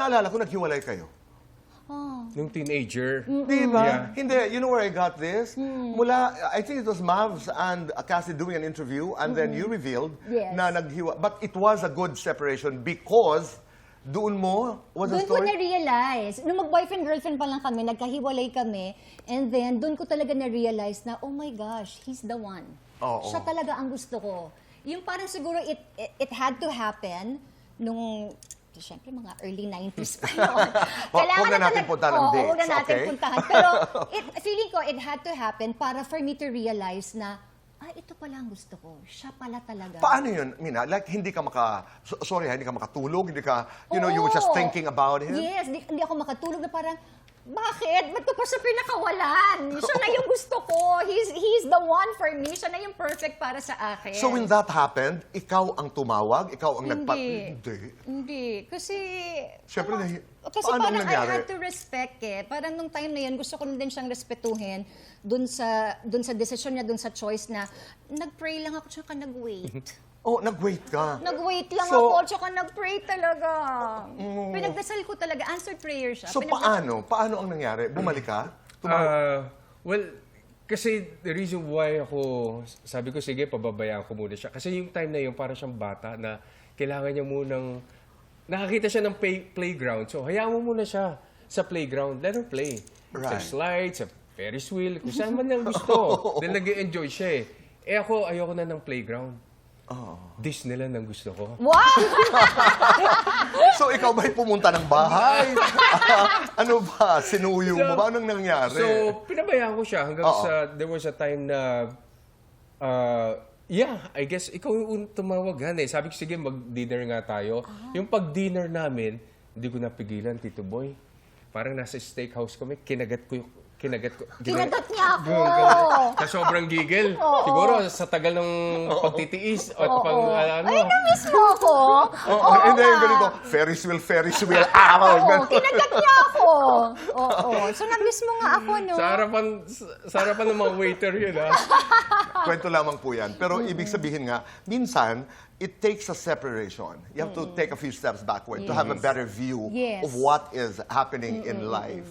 naalala ko, naghiwalay kayo. Nung teenager. Di ba? Yeah. Hindi, you know where I got this? Mula, I think it was Mavs and Cassie doing an interview, and then you revealed Yes. na naghiwa. But it was a good separation because doon mo was a Doon ko story. na-realize, nung mag-boyfriend-girlfriend pa lang kami, nagkahiwalay kami, and then doon ko talaga na-realize na, oh my gosh, he's the one. Oo. Siya talaga ang gusto ko. Yung parang siguro it had to happen nung, siyempre, mga early 90s pa yun. Huwag na natin puntahan ng dates, huwag na natin okay? puntahan. Pero feeling ko, it had to happen para for me to realize na, ito pala ang gusto ko. Siya pala talaga. Paano yun, Mina? Like, hindi ka hindi ka makatulog, hindi ka, you know, you were just Oo. thinking about him? Yes, hindi ako makatulog na parang, bakit? Ba't ko pa siya pinakawalan? Siya na yung gusto ko. He's the one for me. Siya na yung perfect para sa akin. So when that happened, ikaw ang tumawag? Ikaw ang Hindi. Kasi... Siyempre, Kasi paano parang nangyari? I had to respect eh. Parang nung time na yun, gusto ko din siyang respetuhin dun sa desisyon niya, dun sa choice na nag-pray lang ako, tsaka nag-wait. Oh, nag-wait ka. Nag-wait lang So- ako, tsaka nag-pray talaga. Pinagdasal ko talaga. Answered prayer siya. So paano? Paano ang nangyari? Bumalik ka? Tumawag? Well, kasi the reason why ako, sabi ko, sige, pababayaan ko muna siya. Kasi yung time na yun, parang siyang bata na kailangan niya munang, nakakita siya ng playground. So, hayaan mo muna siya sa playground. Let her play. Sa Right. slides, sa Ferris wheel, kung saan man niyang gusto. Dahil nag-enjoy siya eh. Eh ako, ayoko na ng playground. Disneyland ang gusto ko. Wow! So ikaw ba'y pumunta ng bahay? Ano ba? Sinuyo mo ba? Anong nangyari? So, pinabayaan ko siya hanggang sa, there was a time na, yeah, I guess, ikaw yung tumawag, eh. Sabi ko, sige, mag-dinner nga tayo. Yung pag-dinner namin, hindi ko napigilan, Tito Boy. Parang nasa steakhouse kami, kinagat ko. Kinagat niya ako! Sa sobrang gigil. Siguro, sa tagal ng pagtitiis. At pang, Ay, na-miss mo ako! Hindi, ganito. Ferris wheel, Oo, kinagat niya ako! Oo, so na-miss mo nga ako, no? Sa harapan ng mga waiter yun, ha? Kwento lamang po yan. Pero ibig sabihin nga, minsan, it takes a separation. You have to take a few steps backward to have a better view Yes. of what is happening in life.